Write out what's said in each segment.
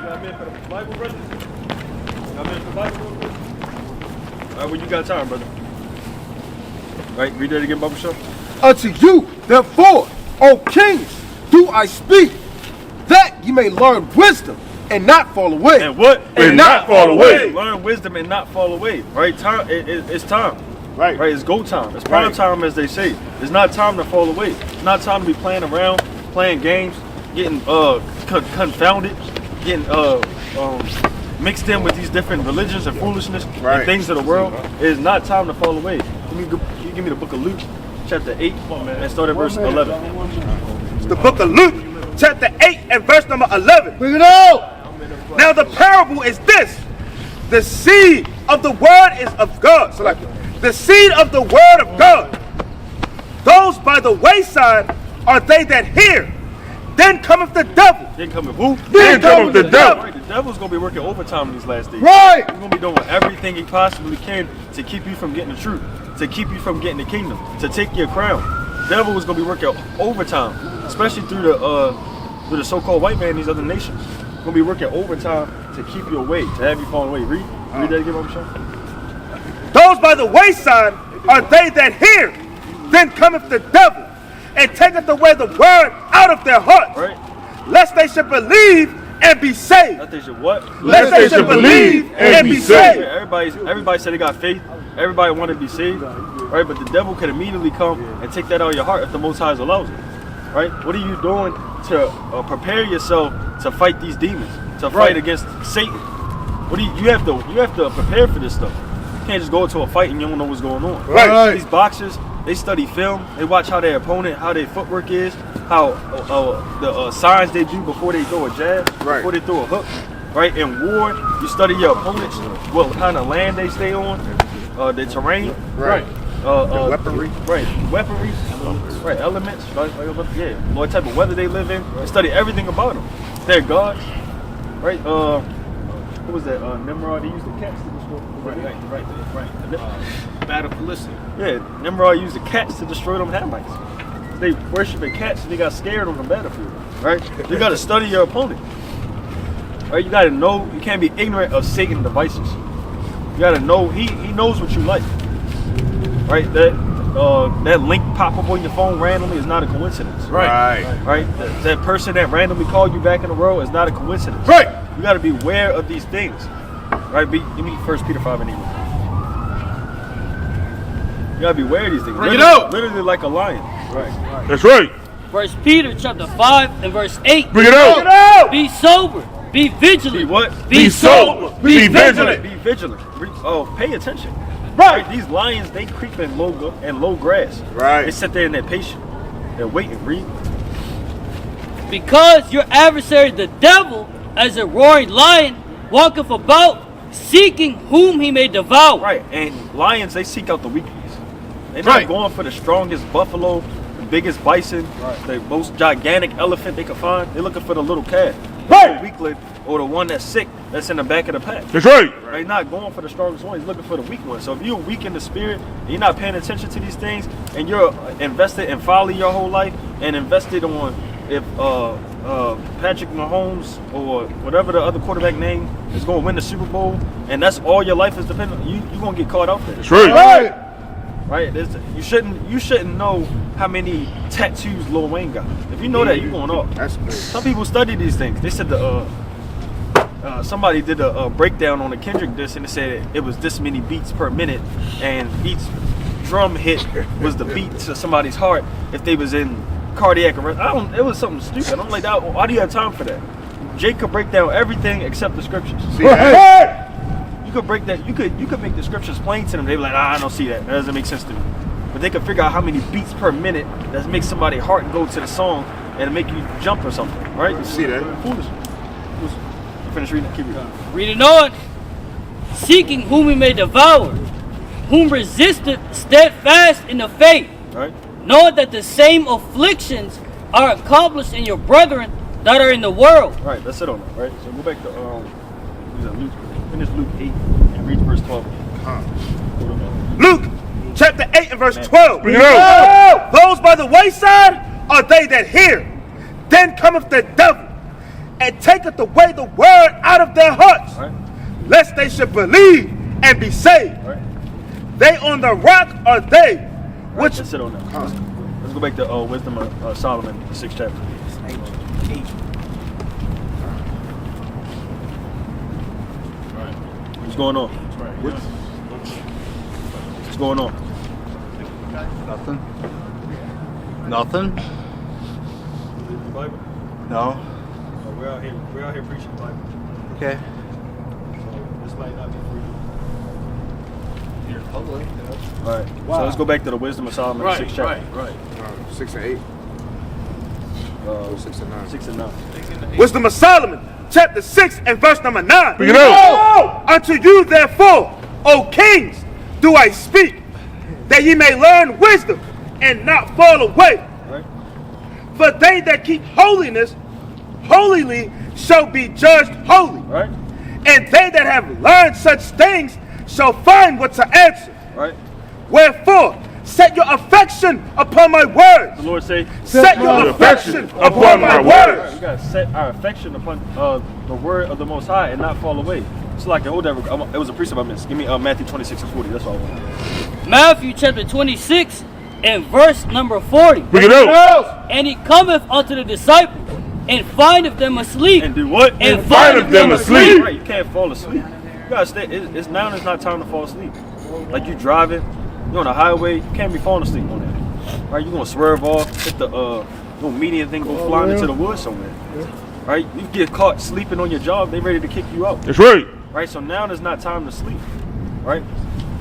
got a minute for the Bible, brother? Got a minute for the Bible real quick? All right, well, you got time, brother. All right, read that again, Bible Show. Unto you, therefore, O kings, do I speak, that ye may learn wisdom and not fall away. And what? And not fall away. Learn wisdom and not fall away. Right? Time. It's time. Right. Right. It's go time. It's prime time, as they say. It's not time to fall away. It's not time to be playing around, playing games, getting confounded, getting mixed in with these different religions and foolishness and things of the world. It is not time to fall away. Give me the book of Luke, chapter 8, and start at verse 11. It's the book of Luke, chapter 8 and verse number 11. Bring it out. Now the parable is this: the seed of the word is of God. So like the seed of the word of God. Those by the wayside are they that hear. Then cometh the devil. Then cometh who? Then cometh the devil. Right, the devil's gonna be working overtime in these last days. Right. He's gonna be doing everything he possibly can to keep you from getting the truth, to keep you from getting the kingdom, to take your crown. The devil is gonna be working overtime, especially through the so-called white man in these other nations. Gonna be working overtime to keep you away, to have you fall away. Read that again, Mama Sean. Those by the wayside are they that hear. Then cometh the devil and taketh away the word out of their hearts, Right? lest they should believe and be saved. That they should what? Lest they should believe and be saved. Everybody said they got faith. Everybody wanted to be saved, right? But the devil could immediately come and take that out of your heart if the Most High allows it, right? What are you doing to prepare yourself to fight these demons, to fight against Satan? What do you have to prepare for this stuff? You can't just go into a fight and you don't know what's going on. Right. These boxers, they study film. They watch how their opponent, how their footwork is, how the signs they do before they throw a jab, before they throw a hook. Right? In war, you study your opponents, what kind of land they stay on, the terrain, the weaponry, weaponry, elements, what type of weather they live in. You study everything about them. Their gods, right? What was that? Nimrod. He used the cats to destroy. Right. Battle Felicity. Yeah, Nimrod used the cats to destroy them Hamites. They worshiping cats and they got scared on the battlefield. Right? You got to study your opponent. Right? You got to know. You can't be ignorant of Satan's devices. You got to know he knows what you like. Right? That link pop up on your phone randomly is not a coincidence. Right. That person that randomly called you back in the world is not a coincidence. Right. You got to be aware of these things. Right? Give me 1 Peter 5 and 8. You got to be aware of these things. Bring it out. Literally like a lion. Right. That's right. 1 Peter chapter 5 and verse 8. Bring it out. Be sober. Be vigilant. Be what? Be sober. Be vigilant. Be vigilant. Pay attention. Right. These lions, they creep in low grass. Right. They sit there and they're patient. They're waiting. Read. Because your adversary, the devil, as a roaring lion, walketh about, seeking whom he may devour. Right. And lions, they seek out the weak ones. They're not going for the strongest buffalo, the biggest bison, the most gigantic elephant they can find. They're looking for the little calf. The weakling or the one that's sick that's in the back of the pack. That's right. They're not going for the strongest one. He's looking for the weak one. So if you're weak in the spirit and you're not paying attention to these things and you're invested in folly your whole life and invested on if Patrick Mahomes or whatever the other quarterback name is going to win the Super Bowl and that's all your life is dependent on, you're going to get caught out there. That's right. Right? You shouldn't know how many tattoos Lil Wayne got. If you know that, you're going off. That's good. Some people study these things. They said somebody did a breakdown on the Kendrick disc and it said it was this many beats per minute and each drum hit was the beat to somebody's heart if they was in cardiac arrest. It was something stupid. I'm like, why do you have time for that? Jake could break down everything except the scriptures. You could break that. You could make the scriptures plain to them. They be like, I don't see that. That doesn't make sense to me. But they could figure out how many beats per minute that makes somebody's heart go to the song and make you jump or something, right? You see that? Foolish. Finish reading. Keep reading. Reading on. Seeking whom he may devour, whom resisteth steadfast in the faith, Right. knowing that the same afflictions are accomplished in your brethren that are in the world. All right, that's it on that, right? So go back to Luke. Finish Luke 8 and read verse 12. Luke chapter 8 and verse 12. Bring it out. Those by the wayside are they that hear. Then cometh the devil and taketh away the word out of their hearts, Right. lest they should believe and be saved. Right. They on the rock are they, Right. which Let's sit on that. Let's go back to Wisdom of Solomon, the 6th chapter. What's going on? What's going on? Nothing. Nothing? The Bible? No. We're out here preaching the Bible. Okay. So this might not be for you. You're public. All right. So let's go back to the Wisdom of Solomon, the 6th chapter. No, 6 and 8. 6 and 9. 6 and 9. Wisdom of Solomon, chapter 6 and verse number 9. Bring it out. Unto you therefore, O kings, do I speak, that ye may learn wisdom and not fall away. Right. For they that keep holiness, holily shall be judged holy. Right. And they that have learned such things shall find what to answer. Right. Wherefore, set your affection upon my words. The Lord say, Set your affection upon my words. we gotta set our affection upon the word of the Most High and not fall away. It's like hold that. It was a precept I missed. Give me Matthew 26 and 40. That's all I want. Matthew chapter 26 and verse number 40. Bring it out. And he cometh unto the disciples and findeth them asleep. And do what? And findeth them asleep. Right. You can't fall asleep. You gotta stay. It's now. It's not time to fall asleep. Like you driving, you're on a highway. You can't be falling asleep on that. Right. You're gonna swerve off, hit the little median thing, go flying into the woods somewhere. Right. You get caught sleeping on your job. They ready to kick you out. That's right. Right. So now it's not time to sleep. Right.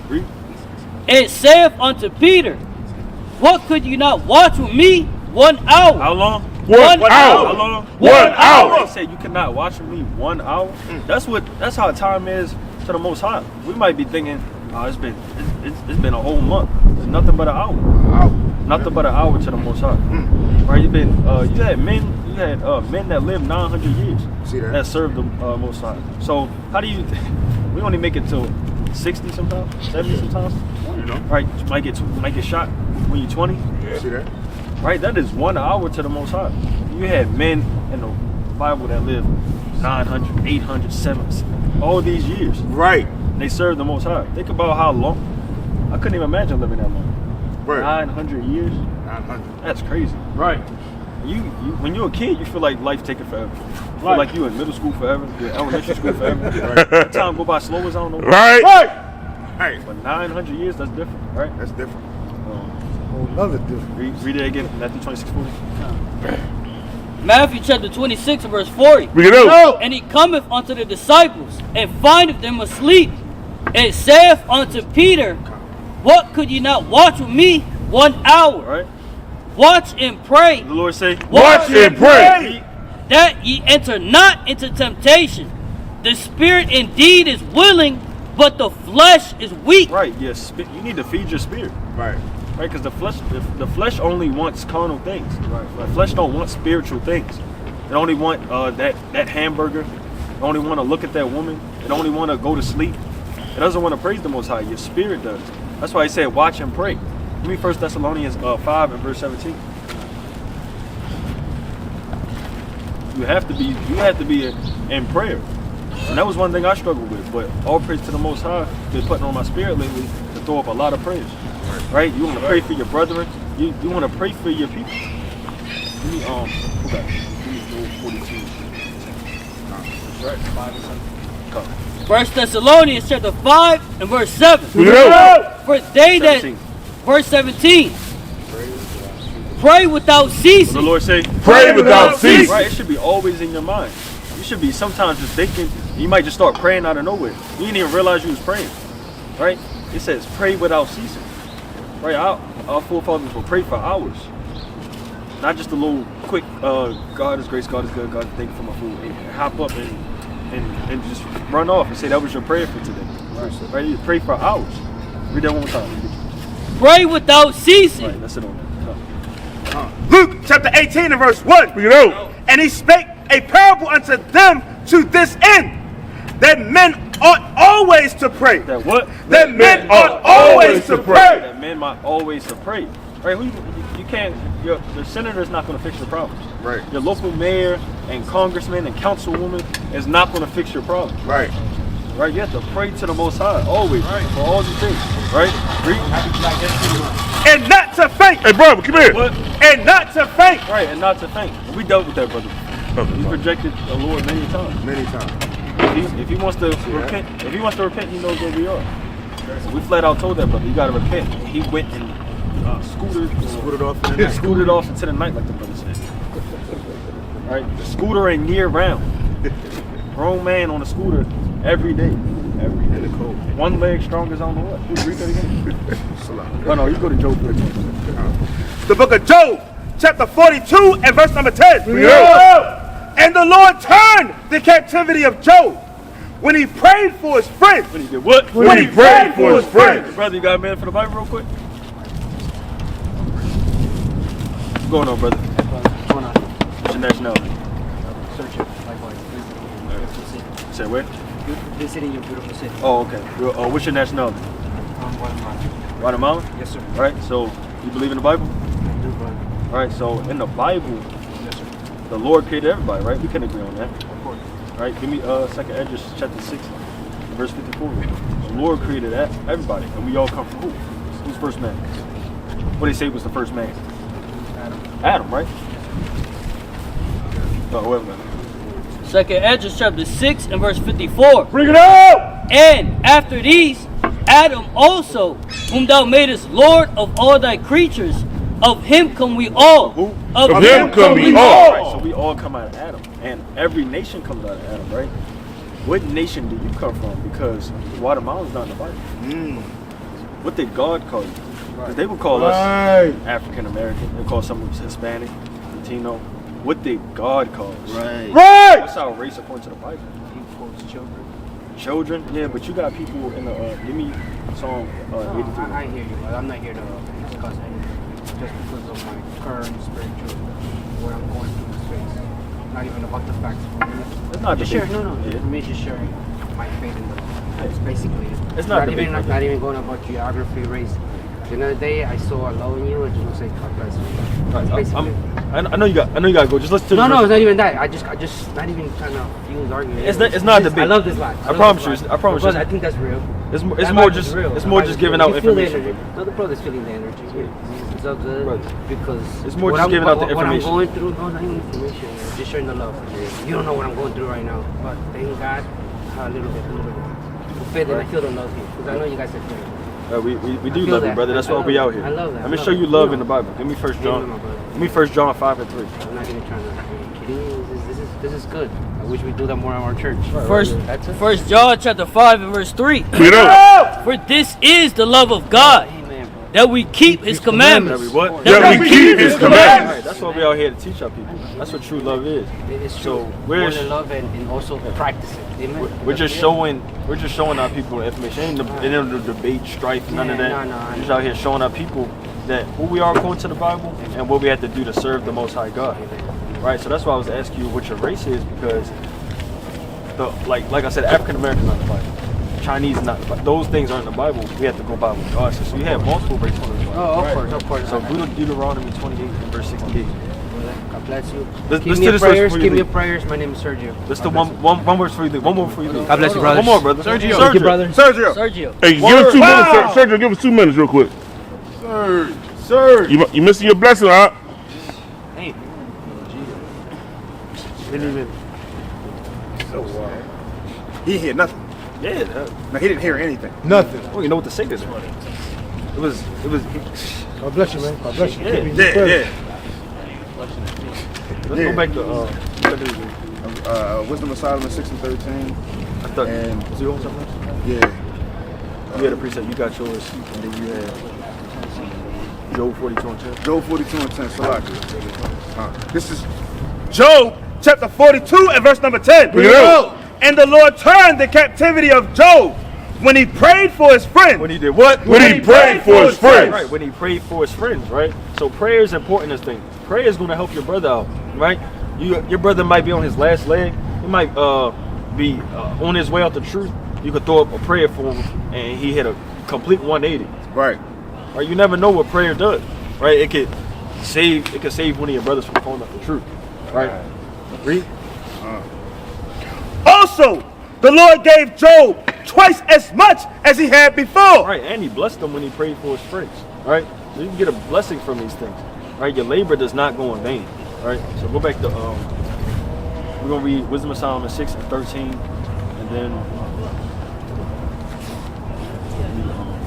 Read. And saith unto Peter, what could you not watch with me 1 hour? How long? One One hour. How long? 1 hour. They said you could not watch with me 1 hour. That's how time is to the Most High. We might be thinking, oh, it's been a whole month. It's nothing but an hour. Nothing but an hour to the Most High. Right? You had men that lived 900 years. See that? That served the Most High. So how do you? We only make it till 60 sometimes, 70 sometimes. You know? Right? You might get shot when you're 20. See that? Right, that is 1 hour to the Most High. You had men in the Bible that lived 900, 800, 700, all these years. Right. They served the Most High. Think about how long. I couldn't even imagine living that long. Right. 900 years. 900. That's crazy. Right. You when you're a kid, you feel like life taking forever. You feel like you in middle school forever, you're in elementary school forever. Right. Time go by slow as I don't know. Right. Right. But 900 years, that's different, right? That's different. Another difference. Read it again, Matthew 26:40. Matthew chapter 26 and verse 40. Bring it out. And he cometh unto the disciples and findeth them asleep, and saith unto Peter, what could ye not watch with me 1 hour? Right? Watch and pray, The Lord say, Watch and pray. that ye enter not into temptation. The spirit indeed is willing, but the flesh is weak. Right, yes. You need to feed your spirit. Right. Right, because the flesh only wants carnal things. Right, the flesh don't want spiritual things. It only want that hamburger. It only want to look at that woman. It only want to go to sleep. It doesn't want to praise the Most High. Your spirit does. That's why he said, "Watch and pray." Give me 1 Thessalonians 5 and verse 17. You have to be in prayer. And that was one thing I struggled with. But all praise to the Most High. Been putting on my spirit lately to throw up a lot of prayers. Right? You want to pray for your brethren. You want to pray for your people. Give me okay. Give me 42. Right, 5 and 7. Come. 1 Thessalonians chapter 5 and verse 7. Yeah. For they that, 17. verse 17, pray without The ceasing. Lord say, Pray without ceasing. right, it should be always in your mind. You should be sometimes just thinking, you might just start praying out of nowhere. You didn't even realize you was praying. Right? It says pray without ceasing. Right? Our forefathers will pray for hours. Not just a little quick, God is grace, God is good, God thank you for my food. And hop up and just run off and say that was your prayer for today. Right? You pray for hours. Read that one more time. Pray without ceasing. Right, that's it on that. Luke chapter 18 and verse 1. Bring it out. And he spake a parable unto them to this end, that men ought always to pray. That what? That men ought always to pray. That men might always to pray. Right? You can't the senator is not going to fix your problems. Right. Your local mayor and congressman and councilwoman is not going to fix your problems. Right. Right? You have to pray to the Most High always for all these things. Right? Read. And not to faint. Hey, bro, come here. What? And not to faint. Right, and not to faint. We dealt with that, brother. Okay, He's fine. rejected the Lord many times. Many times. If he wants to repent, he knows where we are. So we flat out told that brother, you gotta repent. And he went and scooted off into the night, like the brother said. Right, the scooter ain't year round. Grown man on a scooter every day. Every day. One leg strong as I don't know what. Read that again. Oh no, you go to Job 13. The book of Job, chapter 42 and verse number 10. And the Lord turned the captivity of Job when he prayed for his friends. When he did what? When he prayed for his friends. Brother, you got a minute for the Bible real quick? What's going on, brother? What's going on? What's your nationality? Search it, likewise. Beautiful city. Say where? Visiting your beautiful city. Oh, okay. What's your nationality? Guatemala. Guatemala? Yes, sir. Right, so you believe in the Bible? I do, brother. All right, so in the Bible, Yes, sir. the Lord created everybody, right? We can agree on that. Of course. All right, give me 2nd Esdras chapter 6, verse 54. The Lord created everybody, and we all come from who? Who's first man? What do they say was the first man? Adam, right? Oh, whoever. 2nd Esdras chapter 6 and verse 54. Bring it out! And after these, Adam also, whom thou madest Lord of all thy creatures, of him come we all. Who? Of him come we all. Right, so we all come out of Adam, and every nation comes out of Adam, right? What nation do you come from? Because Guatemala is not in the Bible. What did God call you? Because they would call us African American. They call some of us Hispanic, Latino. What did God call us? Right. Right! That's our race according to the Bible. He quotes children. Children, yeah, but you got people in the give me Psalm 83. I hear you, but I'm not here to discuss anything. Just because of my current spiritual, where I'm going through this phase. Not even about the facts. It's not Just debate. sharing, no. Yeah. For me, just sharing my faith in the Lord. That's basically it. It's not debate, even brother. not even going about geography, race. The other day, I saw a low in you, and just want to say, God bless you. That's basically it. I know you got to go. Just listen to the No, verse. it's not even that. I just not even trying to fuse argument. It's not just, debate. I love this life. I promise you. I promise you. I think that's real. It's That more vibe is just real. it's That more vibe just is giving real. out You feel the information. energy. No, the brother's feeling the energy. It's all good because It's more what just I'm- giving out the what I'm information. going through, no, not even information. Just sharing the love. You don't know what I'm going through right now, but thank God, a little bit. Faith, and I feel the love here because I know you guys are feeling. We do feel love you, that. brother. That's I why love we that. out here. I love that. Let me I show love you that. love You in the know. Bible. Give me 1 John. my brother. Give me 1 John 5 and 3. I'm not even trying to. Are you kidding me? This is good. I wish we do that more in our church. First John chapter 5 and verse 3. Bring it out. For this is the love of God, Amen, bro. that we keep his commandments. That we what? That we keep his commandments. Right, that's why we out here to teach our people. That's what true love is. It is So true. we're More than love and also practice it. Amen. we're just showing our people the information. Ain't no debate, strife, none of that. No, We're just out here showing our people that who we are according to the Bible and what we have to do to serve the Most High God. Right. So that's why I was asking you what your race is, because like I said, African Americans not in the Bible. Chinese not. Those things aren't in the Bible. We have to go by what God says. So you have multiple races in the Bible. Oh, right? of course. So Deuteronomy 28 and verse 68. God bless you. Let's Give do me your this first prayers. before you Give me your leave. prayers. My name is Sergio. That's the one verse for you. One more for you. God bless you, brothers. One more, brother. Sergio. Thank you, brother. Sergio. Hey, give us 2 minutes, Sergio. Give us 2 minutes, real quick. Sir. You missing your blessing, huh? Hey. Didn't even. So he didn't hear nothing. Yeah. No, he didn't hear anything. Nothing. I don't even know what to say this morning. It was. God bless you, man. God bless you. Yeah. Keep me in your prayers. Let's go back to Wisdom of Solomon 6 and 13. I thought. And- Was you on something? Yeah. You had a precept. You got yours, and then you had Job 42 and 10. Job 42 and 10. Salaki. This is Job chapter 42 and verse number 10. Bring it out. And the Lord turned the captivity of Job when he prayed for his friends. When he did what? When he prayed for his friends. Right. When he prayed for his friends. Right. So prayer is important. This thing. Prayer is going to help your brother out. Right. Your brother might be on his last leg. He might be on his way out the truth. You could throw up a prayer for him, and he hit a complete 180. Right. Right. You never know what prayer does. Right. it could save one of your brothers from falling off the truth. Right. Read. Also, the Lord gave Job twice as much as he had before. Right, and he blessed them when he prayed for his friends. Right? So you can get a blessing from these things. Right? Your labor does not go in vain. Right? So go back to we're gonna read Wisdom of Solomon 6 and 13, and then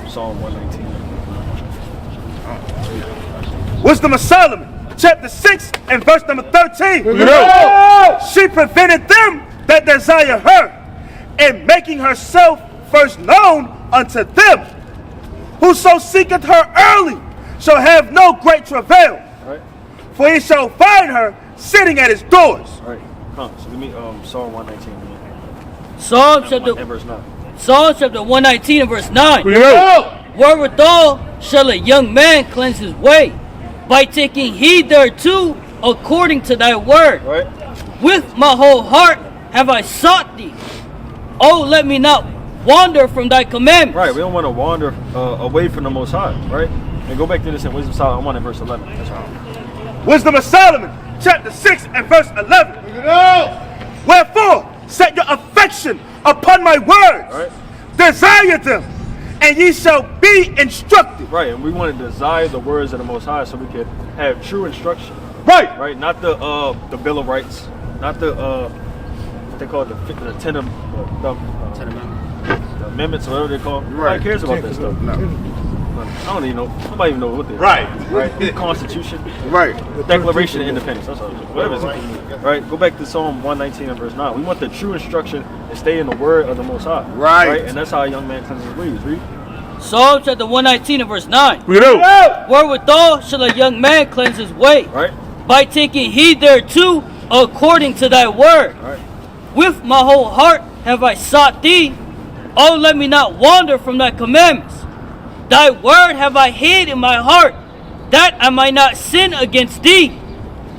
Psalm 119. Wisdom of Solomon, chapter 6 and verse number 13. She prevented them that desire her, and making herself first known unto them. Whoso seeketh her early shall have no great travail, Right? for he shall find her sitting at his doors. Right. Come on, so give me Psalm 119 Psalm and chapter, verse 9. Psalm chapter 119 and verse 9. Bring it out. Wherewithal shall a young man cleanse his way, by taking heed thereto according to thy word. Right? With my whole heart have I sought thee. Oh, let me not wander from thy commandments. Right, we don't want to wander away from the Most High, right? And go back to this in Wisdom of Solomon 1 and verse 11. That's right. Wisdom of Solomon, chapter 6 and verse 11. Wherefore, set your affection upon my words. Right. Desire them, and ye shall be instructed. Right, and we want to desire the words of the Most High so we can have true instruction. Right. Right, not the Bill of Rights, not the what they call it, the Ten Amendments, or whatever they call them. Nobody cares about that stuff. No. I don't even know. Nobody even knows what they are. Right. Right. The Constitution. Right. The Declaration of Independence. That's all. Whatever it's right. Go back to Psalm 119 and verse 9. We want the true instruction and stay in the word of the Most High. Right. And that's how a young man cleanses his ways. Read. Psalm chapter 119 and verse 9. Bring it out. Wherewithal shall a young man cleanse his way, Right. by taking heed thereto according to thy word. Right. With my whole heart have I sought thee. Oh, let me not wander from thy commandments. Thy word have I hid in my heart, that I might not sin against thee.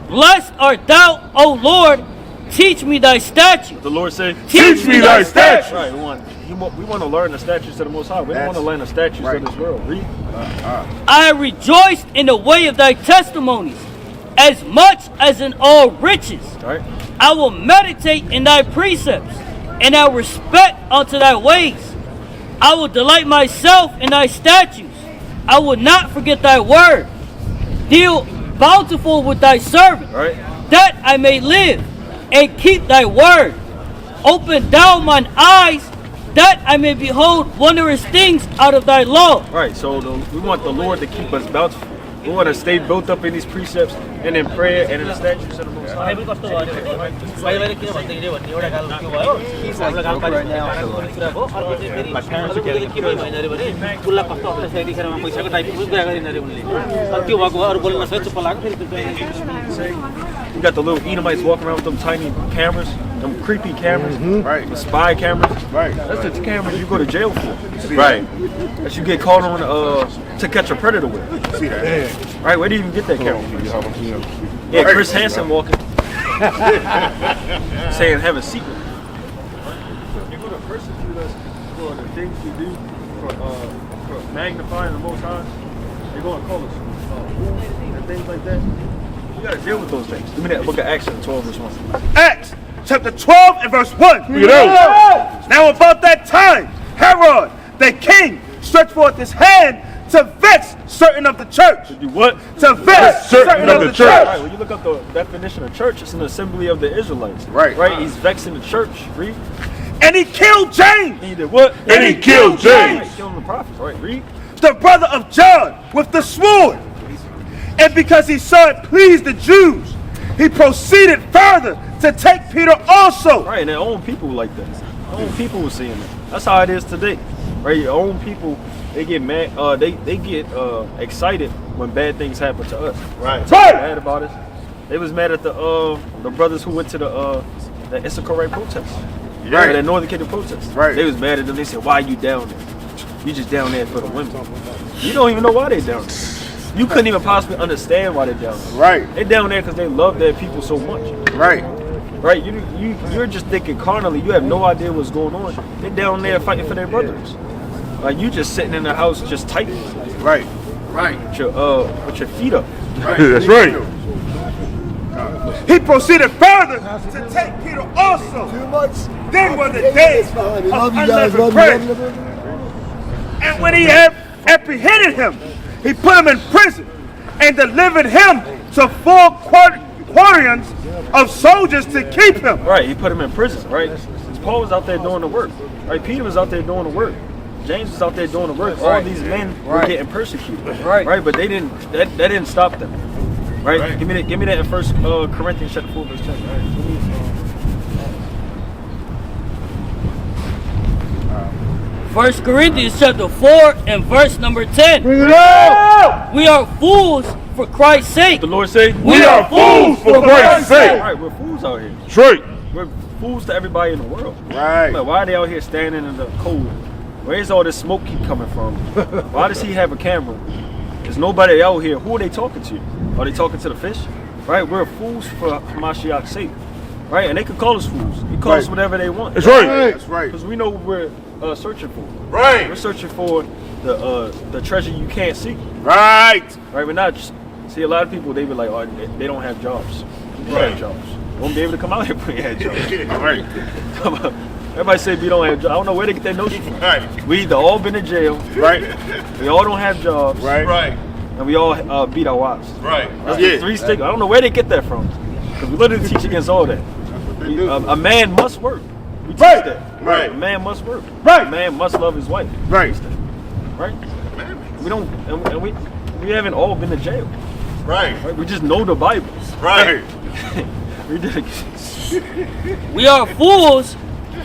Blessed art thou, O Lord. Teach me thy statutes. The Lord say, Teach me thy statutes. Right. We want to learn the statutes of the Most High. We don't want to learn the statutes of this world. Read. I rejoiced in the way of thy testimonies, as much as in all riches. Right. I will meditate in thy precepts, and I respect unto thy ways. I will delight myself in thy statutes. I will not forget thy word. Deal bountiful with thy servant, Right. that I may live and keep thy word. Open thou mine eyes, that I may behold wondrous things out of thy law. Right. So we want the Lord to keep us bountiful. We want to stay built up in these precepts and in prayer and in the statutes of the Most High. You got the little Edomites walking around with them tiny cameras, them creepy cameras, Right. the spy cameras. Right. That's the cameras you go to jail for. Right. That you get caught on to catch a predator with. See that? Right? Where do you even get that camera? Yeah, Right. Chris Hansen walking, saying have a secret. You're going to persecute us for the things we do, for magnifying the Most High. They're going to call us fools and things like that. You got to deal with those things. Give me that book of Acts, 12 verse 1. Acts chapter 12 and verse 1. Bring it out. Now about that time, Herod, the king, stretched forth his hand to vex certain of the church. Do what? To vex certain of the church. Right, when you look up the definition of church, it's an assembly of the Israelites. Right. Right? He's vexing the church. Read. And he killed James, And he did what? And he killed James. Right, killing the prophets. Right, read. the brother of John, with the sword. And because he saw it pleased the Jews, he proceeded further to take Peter also. Right, and their own people were like that. Their own people were seeing that. That's how it is today. Right, your own people, they get mad. They get excited when bad things happen to us. Right. Right. Mad about it. They was mad at the brothers who went to the Issachar protest. Right. The Northern Kingdom protest. Right. They was mad at them. They said, "Why you down there? You just down there for the women. You don't even know why they down there. You couldn't even possibly understand why they down there. Right. They down there because they love their people so much. Right. Right? You're just thinking carnally. You have no idea what's going on. They're down there fighting for their brothers. Like you just sitting in the house just typing. Right. Right. With your feet up. That's right. He proceeded further to take Peter also. Then were the days of unleavened bread. And when he had apprehended him, he put him in prison and delivered him to 4 quaternions of soldiers to keep him. Right, he put him in prison, right? Paul was out there doing the work, right? Peter was out there doing the work. James was out there doing the work. All these men were getting persecuted, right? But they didn't. That didn't stop them, right? Give me that in 1 Corinthians chapter 4 verse 10. Right? 1 Corinthians chapter 4 and verse number 10. Bring it out. We are fools for Christ's sake. The Lord say, We are fools for Christ's sake. Right, we're fools out here. That's right. We're fools to everybody in the world. Right. Like, why are they out here standing in the cold? Where's all this smoke keep coming from? Why does he have a camera? There's nobody out here. Who are they talking to? Are they talking to the fish? Right? We're fools for Hamashiach's sake. Right? And they can call us fools. They call us whatever they want. That's right. That's right. Because we know what we're searching for. Right. We're searching for the treasure you can't see. Right. Right? We're not just... See, a lot of people, they be like, oh, they don't have jobs. They don't have jobs. They won't be able to come out here if we had jobs. Right. Everybody say we don't have jobs. I don't know where they get that notion from. Right. We either all been in jail, Right. we all don't have jobs, Right. Right. and we all beat our wives. Right. That's the 3 stigmas. I don't know where they get that from. Because we literally teach against all that. A man must work. We teach that. Right. A man must work. Right. A man must love his wife. We Right. teach that. Right? We don't, and we haven't all been to jail. Right. Right? We just know the Bible. Right. We did. We are fools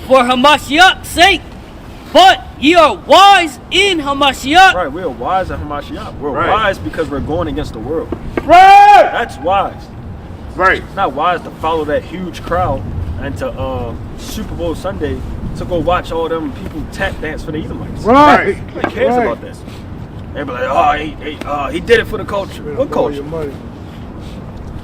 for Hamashiach's sake, but ye are wise in Hamashiach. Right, we are wise at Hamashiach. We're Right. wise because we're going against the world. Right. That's wise. Right. It's not wise to follow that huge crowd and to Super Bowl Sunday to go watch all them people tap dance for the Edomites. Right. Nobody cares about that. They be like, oh, he did it for the culture. What culture?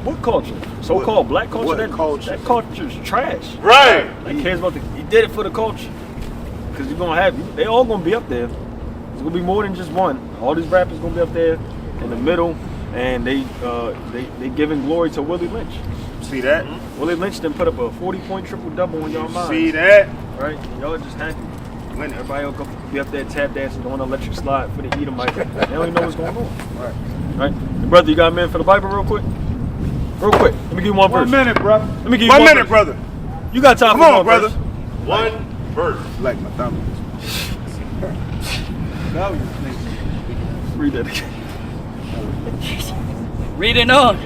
What culture? So-called black culture? What That culture? That culture's trash. Right. He cares about he did it for the culture. Because you're gonna have they all gonna be up there. It's gonna be more than just one. All these rappers gonna be up there in the middle, and they giving glory to Willie Lynch. See that? Willie Lynch then put up a 40-point triple-double in y'all mind. See that? Right? Y'all just happy. Everybody will go be up there tap dancing on the electric slide for the Edomite. They don't even know what's going on. Right? Brother, you got a minute for the Bible real quick? Real quick. Let me give you one verse. 1 minute, bro. Let me give you 1 one minute, verse. brother. You got time Come for on, one brother. verse. 1 verse. Like my thumb. Read that again. Reading on.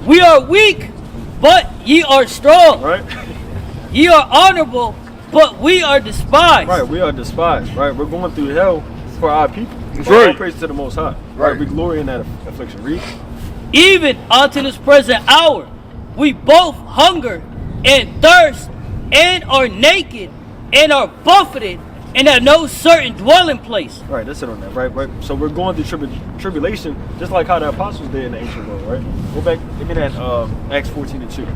We are weak, but ye are strong. Right? Ye are honorable, but we are despised. Right, we are despised. Right? We're going through hell for our people. That's All right. praise to the Most High. Right. We glory in that affliction. Read. Even unto this present hour, we both hunger and thirst and are naked and are buffeted and have no certain dwelling place. Right, that's it on that. Right. So we're going through tribulation, just like how the apostles did in the ancient world. Right. Go back. Give me that Acts 14:2.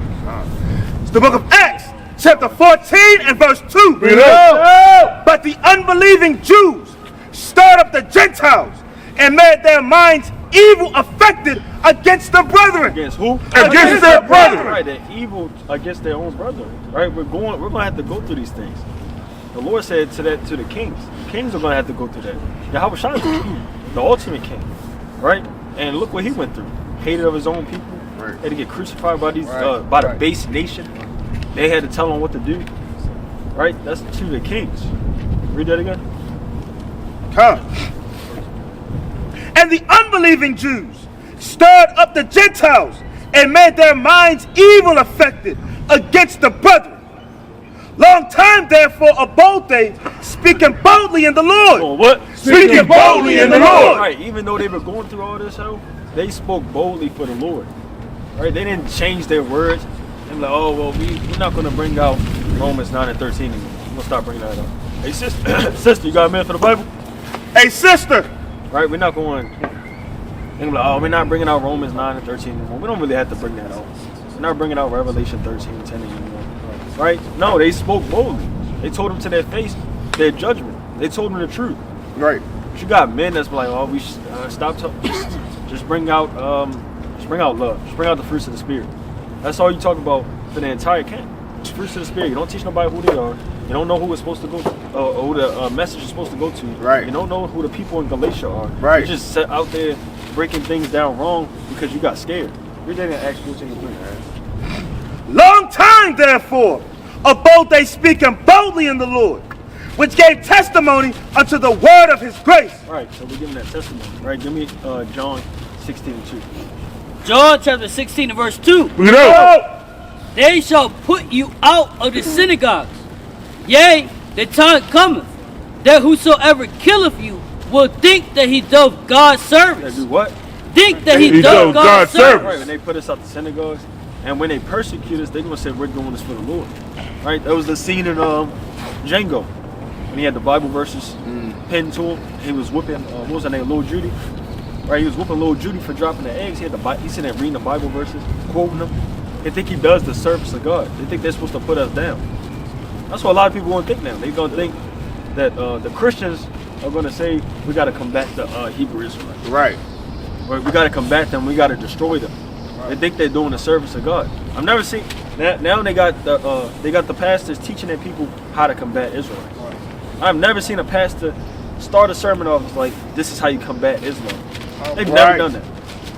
It's the book of Acts, chapter 14 and verse 2. Bring it out. But the unbelieving Jews stirred up the Gentiles and made their minds evil affected against the brethren. Against who? Against their brethren. Right, they're evil against their own brethren. Right, we're gonna have to go through these things. The Lord said to the kings. The kings are gonna have to go through that. Yahweh Shai is the ultimate king. Right? And look what he went through. Hated of his own people. Right. Had to get crucified by these by the base nation. They had to tell him what to do. Right? That's to the kings. Read that again. Come. And the unbelieving Jews stirred up the Gentiles and made their minds evil affected against the brethren. Long time therefore abode they, speaking boldly in the Lord. Oh, what? Speaking boldly in the Lord. Right, even though they were going through all this hell, they spoke boldly for the Lord. Right, they didn't change their words. They were like, oh, well, we're not going to bring out Romans 9 and 13 anymore. We're going to stop bringing that up. Hey, sister, you got a minute for the Bible? Hey, sister. Right, we're not going, they're like, oh, we're not bringing out Romans 9 and 13 anymore. We don't really have to bring that out. We're not bringing out Revelation 13 and 10 anymore. Right? No, they spoke boldly. They told them to their face their judgment. They told them the truth. Right. But you got men that's like, oh, we should stop talking. Just bring out bring out love. Just bring out the fruits of the Spirit. That's all you talk about for the entire camp. Fruits of the Spirit. You don't teach nobody who they are. You don't know who it's supposed to go to, or who the message is supposed to go to. Right. You don't know who the people in Galatia are. Right. You just set out there breaking things down wrong because you got scared. Read that in Acts 14:3. Long time, therefore, abode they speaking boldly in the Lord, which gave testimony unto the word of his grace. Right, so we're giving that testimony. Right, give me John 16:2. John chapter 16 and verse 2. Bring it out. They shall put you out of the synagogues. Yea, the time cometh that whosoever killeth you will think that he doth God's They service. do what? Think that he doth God's service. Right, when they put us out the synagogues, and when they persecute us, they're gonna say we're doing this for the Lord. Right, that was the scene in Django when he had the Bible verses pinned to him. He was whooping what was her name, Lil Judy. Right, he was whooping Lil Judy for dropping the eggs. He had he's sitting there reading the Bible verses, quoting them. They think he does the service of God. They think they're supposed to put us down. That's what a lot of people want to think now. They're going to think that the Christians are going to say we got to combat the Hebrew Israelites. Right. Right. We got to combat them. We got to destroy them. Right. They think they're doing the service of God. I've never seen now they got the pastors teaching their people how to combat Israelites. Right. I've never seen a pastor start a sermon off like this is how you combat Islam. They've never done that.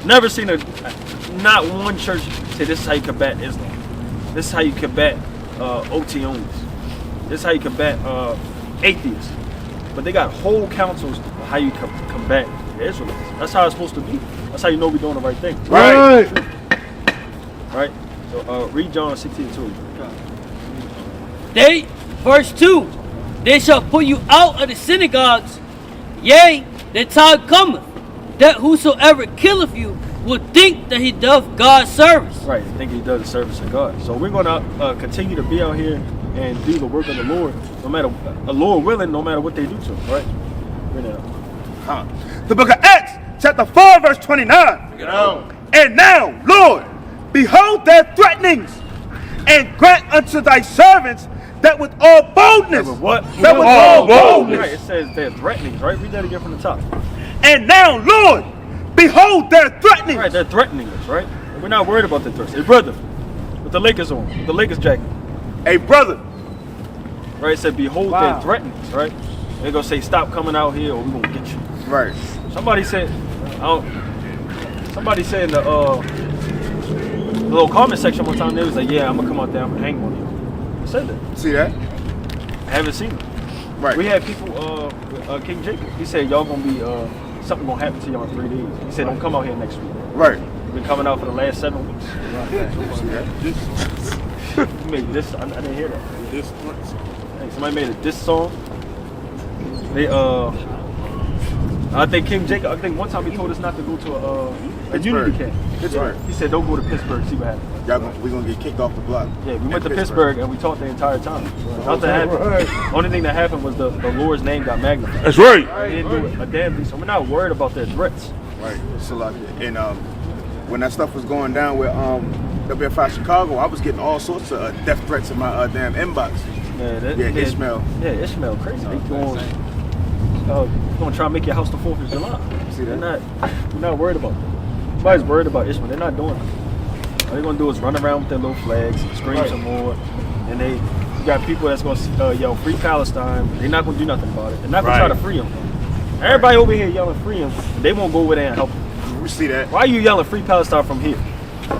Never seen not one church say this is how you combat Islam. This is how you combat OT onlys. This is how you combat atheists. But they got whole councils on how you combat the Israelites. That's how it's supposed to be. That's how you know we're doing the right thing. Right. Right? So read John 16:2. Verse 2, they shall put you out of the synagogues. Yea, the time cometh that whosoever killeth you will think that he doth God's service. Right, I think he does the service of God. So we're going to continue to be out here and do the work of the Lord, no matter, Lord willing, no matter what they do to him, right? Read that out. The book of Acts, chapter 4, verse 29. Bring it out. And now, Lord, behold their threatenings, and grant unto thy servants that with all boldness. With what? That with all boldness. Right, it says they're threatening, right? Read that again from the top. And now, Lord, behold their threatenings. Right, they're threatening us, right? We're not worried about the threats. Hey, brother, with the Lakers on, with the Lakers jacket. Hey, brother. Right, it said, behold their threatenings, right? They're going to say, stop coming out here or we're going to get you. Right. Somebody said in the little comment section one time, they was like, yeah, I'm going to come out there, I'm going to hang on you. I said that. See that? I haven't seen it. Right. We had people, King Jacob, he said, y'all going to be, something going to happen to y'all in 3 days. He said, don't come out here next week. Right. We've been coming out for the last 7 weeks. See that? You made this, I didn't hear that. Hey, somebody made a diss song. They, I think King Jacob, I think one time he told us not to go to a unity camp. Pittsburgh. He said, don't go to Pittsburgh, see what happens. We're going to get kicked off the block. Yeah, we went to Pittsburgh and we talked the entire time. Nothing happened. Only thing that happened was the Lord's name got magnified. That's right. He didn't do a damn thing, so we're not worried about their threats. Right. So and when that stuff was going down with WFI Chicago, I was getting all sorts of death threats in my damn inbox. Yeah, Ishmael. Yeah, Ishmael, crazy. They going to try to make your house the 4th of July. See that? We're not worried about it. Nobody's worried about Ishmael. They're not doing it. All they're going to do is run around with their little flags, scream some more, and you got people that's going to yell, free Palestine. They're not going to do nothing about it. They're not going to try to free them. Everybody over here yelling free them, they won't go over there and help them. We see that. Why are you yelling free Palestine from here?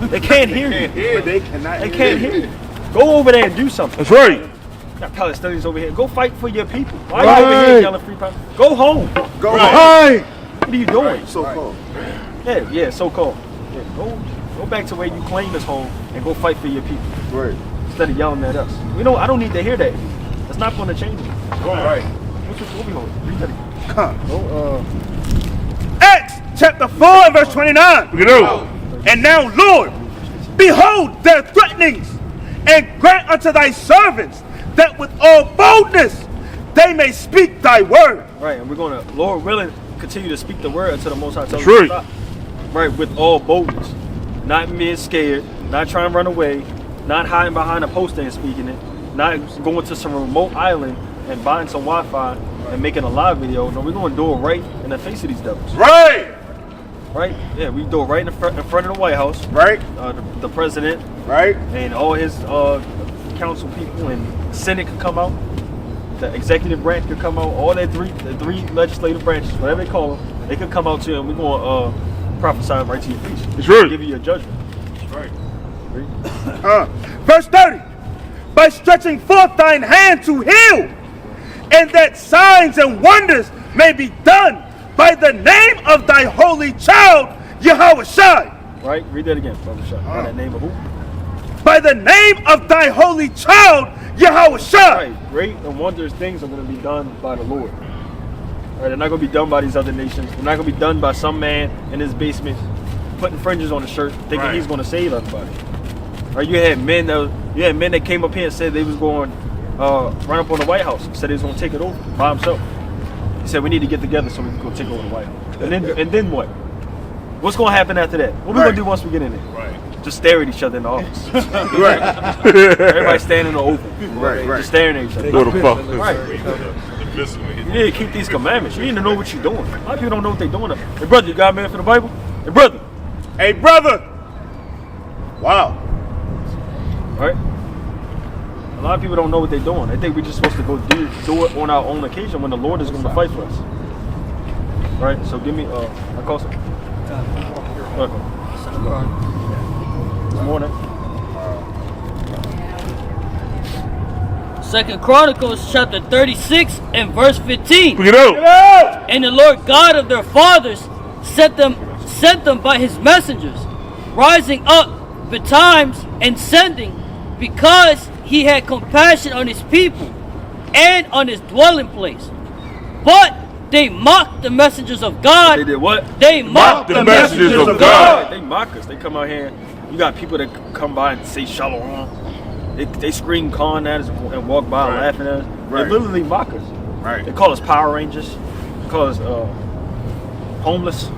They can't hear you. They cannot. They can't hear you. Go over there and do something. That's right. Got Palestinians over here. Go fight for your people. Why are you over here yelling free Palestine? Go home. Go home. What are you doing? So called. Yeah, so called. Yeah, go back to where you claim is home and go fight for your people. Right. Instead of yelling at us. I don't need to hear that. That's not going to change it. Right. What we holding? Read that again. Acts chapter 4 verse 29. Bring it out. And now, Lord, behold their threatenings, and grant unto thy servants that with all boldness they may speak thy word. Right, and we're going to, Lord willing, continue to speak the word until the Most High tells us That's to stop. Right, with all boldness. Not being scared, not trying to run away, not hiding behind a poster and speaking it, not going to some remote island and buying some Wi-Fi and making a live video. No, we're going to do it right in the face of these devils. Right. right? Yeah, we do it right in front of the White House. Right. The president Right. and all his council people and the Senate could come out. The executive branch could come out. All the three legislative branches, whatever they call them, they could come out to you, and we're going to prophesy right to your face. That's right. Give you your judgment. That's right. Verse 30. By stretching forth thine hand to heal, and that signs and wonders may be done by the name of thy holy child, Yahushua. Right? Read that again, Brother Shah. By the name of who? By the name of thy holy child, Yahushua. Right. Great and wondrous things are going to be done by the Lord. Right? They're not going to be done by these other nations. They're not going to be done by some man in his basement putting fringes on his shirt, thinking he's going to save everybody. Right? You had men that came up here and said they was going run up on the White House. Said they was going to take it over by himself. He said we need to get together so we can go take over the White House. And then what? What's going to happen after that? What we going to do once we get in there? Right. Just stare at each other in the office. Right. Everybody standing in the oval. Right. Just staring at each other. What the fuck? Right. The missile You need to keep these commandments. You need to know what you're doing. A lot of people don't know what they're doing. Hey, brother, you got a man for the Bible? Hey, brother. Hey, brother. Wow. Right? A lot of people don't know what they're doing. They think we're just supposed to go do it on our own occasion when the Lord is going to fight for us. Right? So give me, I call some. Welcome. Good morning. 2 Chronicles chapter 36 and verse 15. Bring it out. And the Lord God of their fathers sent them by his messengers, rising up betimes and sending, because he had compassion on his people and on his dwelling place. But they mocked the messengers of God. They did what? They mocked the messengers of God. They mock us. They come out here. You got people that come by and say shalom. They scream calling at us and walk by laughing at us. Right. They literally mock us. Right. They call us Power Rangers. They call us homeless.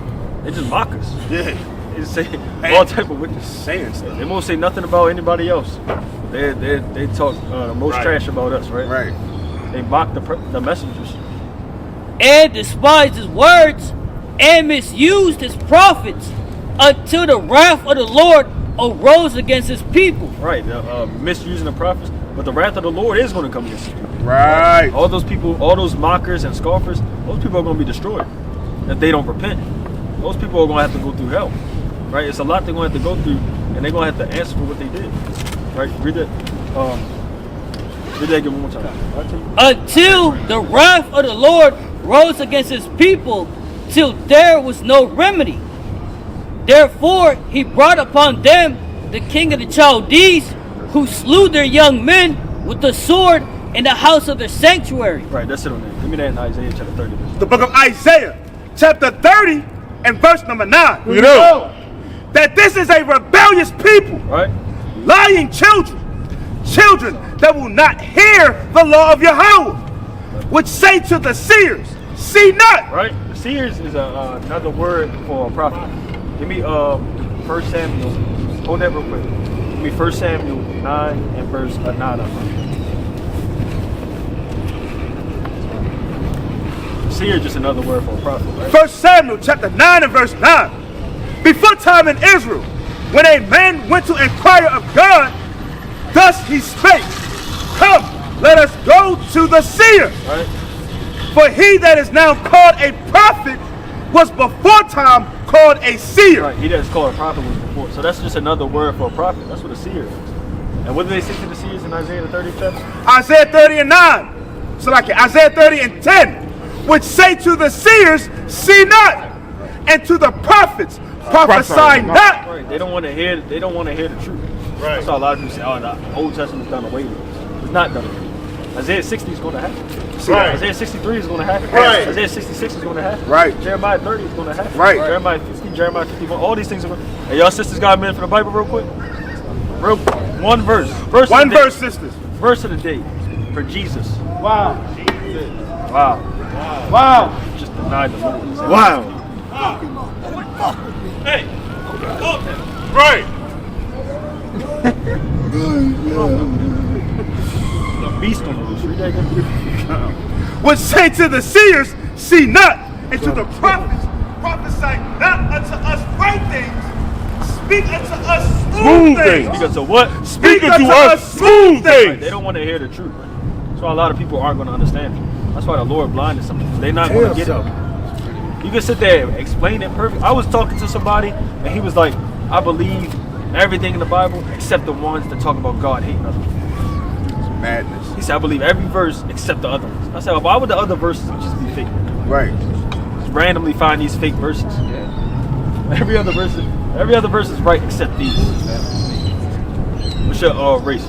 They just mock us. Yeah. They say all type of wickedness. Saying stuff. They won't say nothing about anybody else. They talk the most trash about us, right? Right. They mock the messengers. And despised his words and misused his prophets until the wrath of the Lord arose against his people. Right, misusing the prophets. But the wrath of the Lord is going to come against you. Right. All those people, all those mockers and scoffers, those people are going to be destroyed if they don't repent. Those people are going to have to go through hell. Right? It's a lot they're going to have to go through, and they're going to have to answer for what they did. Right? Read that. Read that again one more time. Until the wrath of the Lord rose against his people, till there was no remedy. Therefore he brought upon them the king of the Chaldees, who slew their young men with the sword in the house of their sanctuary. Right, that's it on there. Give me that in Isaiah chapter 30. The book of Isaiah, chapter 30 and verse number 9. You know. That this is a rebellious people, Right? lying children that will not hear the law of Yahweh, which say to the seers, see not. Right? The seers is another word for a prophet. Give me 1 Samuel. Hold that real quick. Give me 1 Samuel 9 and verse 9. Seer is just another word for a prophet, right? 1 Samuel chapter 9 and verse 9. Before time in Israel, when a man went to inquire of God, thus he spake, come, let us go to the seer. Right? For he that is now called a prophet was before time called a seer. Right. He that's called a prophet was before. So that's just another word for a prophet. That's what a seer is. And what do they say to the seers in Isaiah the 30th chapter? Isaiah 30 and 9. So like Isaiah 30 and 10, which say to the seers, see not, and to the prophets, prophesy not. Right. They don't want to hear. They don't want to hear the truth. Right. That's why a lot of people say, "Oh, the Old Testament's done away with." It's not done away with. Isaiah 60 is going to happen. Right. Isaiah 63 is going to happen. Right. Isaiah 66 is going to happen. Right. Jeremiah 30 is going to happen. Right. Jeremiah 50, Jeremiah 51. All these things are going to happen. Hey, y'all sisters got a minute for the Bible real quick? One verse. One verse, sisters. Verse of the day for Jesus. Wow. Wow. Wow. Just denied the Lord. Wow. Hey. Right. The beast on the loose. Read that again. Which say to the seers, see not, and to the prophets, prophesy not unto us. speak unto us smooth things. Because of what? Speak unto us smooth Right, things. they don't want to hear the truth. Right? That's why a lot of people aren't going to understand it. That's why the Lord blinded some people. They're not going to get it. You can sit there and explain it perfect. I was talking to somebody and he was like, I believe everything in the Bible except the ones that talk about God hating others. Madness. He said, I believe every verse except the other ones. I said, well, why would the other verses just be fake? Right. Just randomly find these fake verses. Every other verse is right except these. What's your race?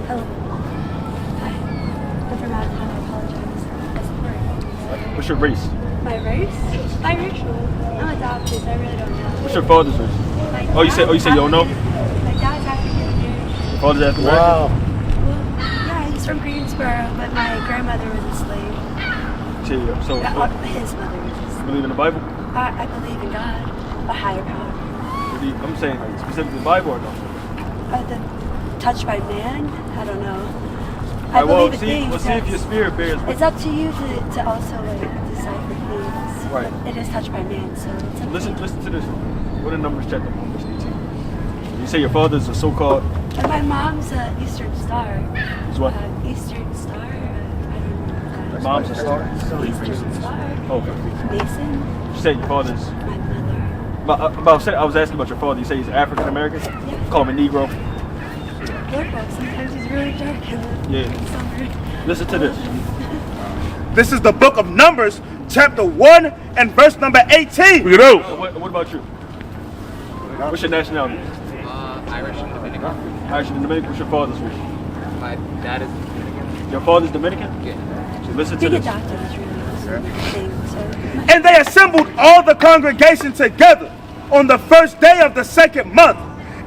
Hello. Hi. I'm from out of town. I apologize. What's your race? My race? Biracial. I'm adopted. I really don't know. What's your father's race? My Oh, you say you don't know? My dad's African American. Your father's African American? Wow. Well, yeah, he's from Greensboro, but my grandmother was a slave. So His mother was a you slave. believe in the Bible? I believe in God, a higher power. I'm saying like specifically the Bible or no? The touched by man? I don't know. Alright, I well, believe in see things. if your spirit bears It's up to you to also decipher things. Right. It is touched by man, so it's up Listen to you. to this. What in Numbers chapter 1, verse 18? You say your father's a so-called And my mom's Eastern Star. is what? Eastern Star? I don't know. Your mom's a star? Eastern Star. Oh, okay. Mason. You said your father's. My mother. But I was asking about your father. You say he's African American? Yeah. Call him a Negro. Look, sometimes he's really dark in the summer. Listen to this. This is the book of Numbers, chapter 1 and verse number 18. Bring it out. What about you? What's your nationality? Irish and Dominican. Irish and Dominican. What's your father's race? My dad is Dominican. Your father's Dominican? Yeah. So listen to Being this. adopted is really awesome thing. So And they assembled all the congregation together on the first day of the second month,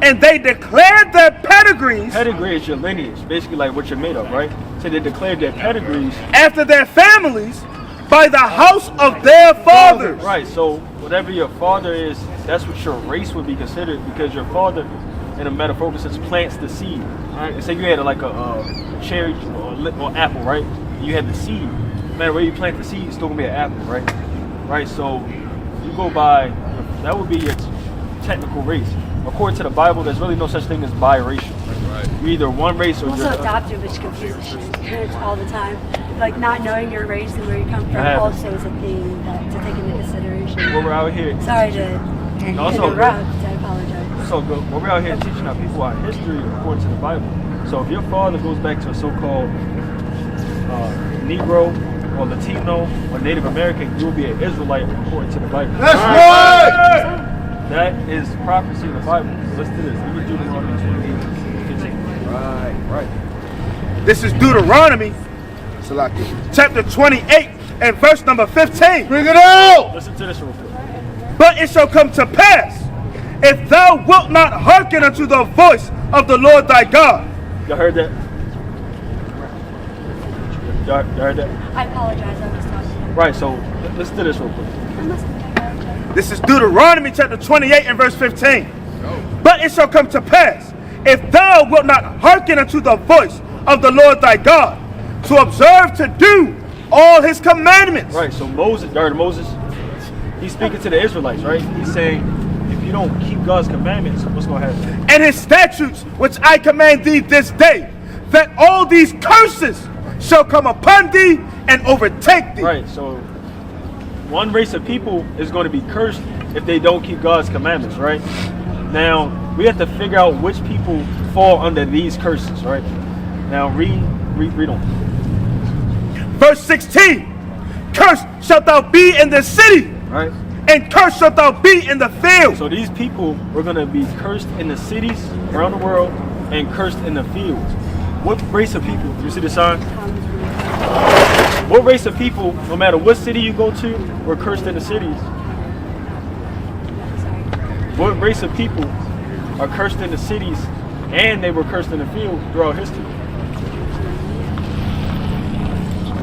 and they declared their pedigrees Pedigree is your lineage, basically like what you're made of, right? So they declared their pedigrees. after their families by the house of their fathers. Right, so whatever your father is, that's what your race would be considered because your father, in a metaphorical sense, plants the seed. Right? And say you had like a cherry or apple, right? You had the seed. No matter where you plant the seed, it's still gonna be an apple, right? Right, so you go by, that would be your technical race. According to the Bible, there's really no such thing as biracial. You're either one race or also you're adopted, which confuses parents all the time. Like not knowing your race and where you come from happens. also is a thing that to take into consideration. When we're out here. Sorry to No, it's all good. interrupt. I apologize. So good. When we're out here teaching our people our history according to the Bible. So if your father goes back to a so-called Negro or Latino or Native American, you'll be an Israelite according to the Bible. That's right! That is prophecy in the Bible. So let's do this. Let me do Deuteronomy 28:15. Right. This is Deuteronomy Salaki. chapter 28 and verse number 15. Bring it out! Listen to this real quick. But it shall come to pass, if thou wilt not hearken unto the voice of the Lord thy God. Y'all heard that? Y'all heard that? I apologize. I was talking. Right, so listen to this real quick. I apologize. This is Deuteronomy chapter 28 and verse 15. But it shall come to pass, if thou wilt not hearken unto the voice of the Lord thy God, to observe to do all his commandments. Right, so Moses, y'all heard of Moses? He's speaking to the Israelites, right? He's saying, if you don't keep God's commandments, what's going to happen? And his statutes, which I command thee this day, that all these curses shall come upon thee and overtake thee. Right, so one race of people is going to be cursed if they don't keep God's commandments, right? Now, we have to figure out which people fall under these curses, right? Now, read on. Verse 16, cursed shalt thou be in the city, Right? and cursed shalt thou be in the field. So these people were going to be cursed in the cities around the world and cursed in the fields. What race of people, you see the sign? What race of people, no matter what city you go to, were cursed in the cities? What race of people are cursed in the cities and they were cursed in the field throughout history? You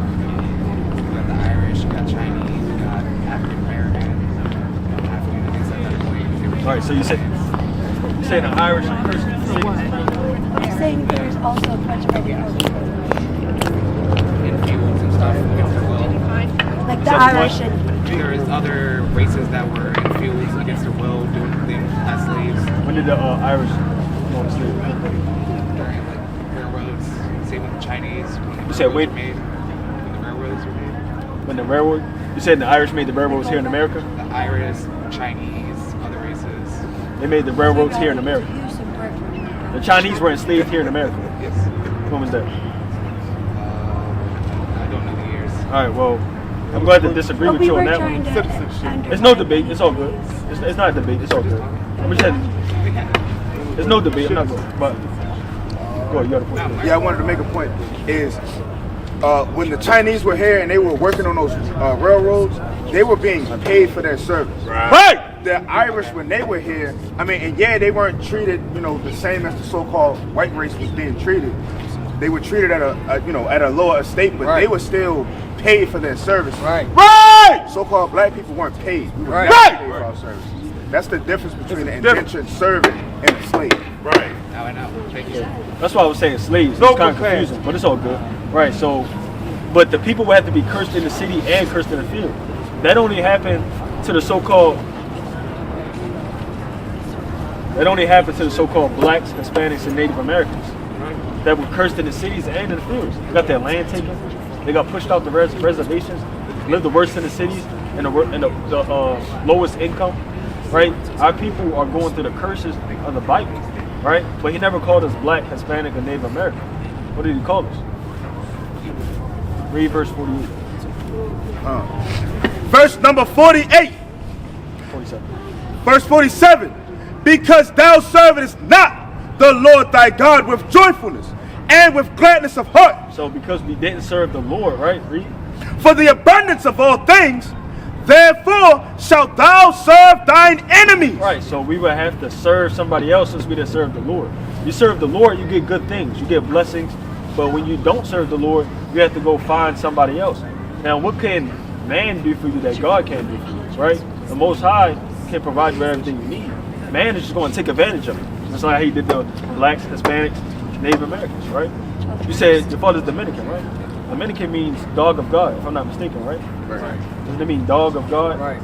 got the Irish, you got Chinese, you got African American, African descent. All right, so you say the Irish are cursed in the cities. I'm saying there's also a bunch of agricultural. In fields and stuff. Well, Like the Except Irish what? and There's other races that were in fields against their will doing things as slaves. When did the Irish go to sleep? During like railroads, same with the Chinese. When You said wait. When the railroads were made. When the railroad? You said the Irish made the railroads here in America? The Irish, Chinese, other races. They made the railroads here in America. The Chinese were enslaved here in America. Yes. When was that? I don't know the years. All right, well, I'm glad to disagree with you on that one. It's no debate. It's all good. It's not a debate. It's all good. I'm just saying, there's no debate. I'm not going. But go ahead. You got a point. Yeah, I wanted to make a point. Is when the Chinese were here and they were working on those railroads, they were being paid for their service. Right. The Irish, when they were here, I mean, and yeah, they weren't treated, the same as the so-called white race was being treated. They were treated at a lower estate, but they were still paid for their service. Right. Right. So-called black people weren't paid. We were Right. not paid for our services. That's the difference between an indentured servant and a slave. Right. Now I know. Thank you. That's why I was saying slaves. No It's kind of complaint. confusing, but it's all good. Right. So, but the people would have to be cursed in the city and cursed in the field. That only happened to the so-called. That only happened to the so-called blacks, Hispanics, and Native Americans that were cursed in the cities and in the fields. They got their land taken. They got pushed out the reservations, lived the worst in the cities, and the lowest income. Right? Our people are going through the curses of the Bible. Right? But he never called us black, Hispanic, or Native American. What did he call us? Read verse 48. Verse number 48. 47. Verse 47. Because thou servest not the Lord thy God with joyfulness and with gladness of heart. So because we didn't serve the Lord, right? Read. For the abundance of all things, therefore shalt thou serve thine enemies. Right, so we would have to serve somebody else since we didn't serve the Lord. You serve the Lord, you get good things, you get blessings. But when you don't serve the Lord, you have to go find somebody else. Now, what can man do for you that God can't do for you, right? The Most High can provide you everything you need. Man is just going to take advantage of it. That's like how he did the blacks, Hispanics, Native Americans, right? You said your father's Dominican, right? Dominican means dog of God, if I'm not mistaken, right? Right. Doesn't it mean dog of God? Right.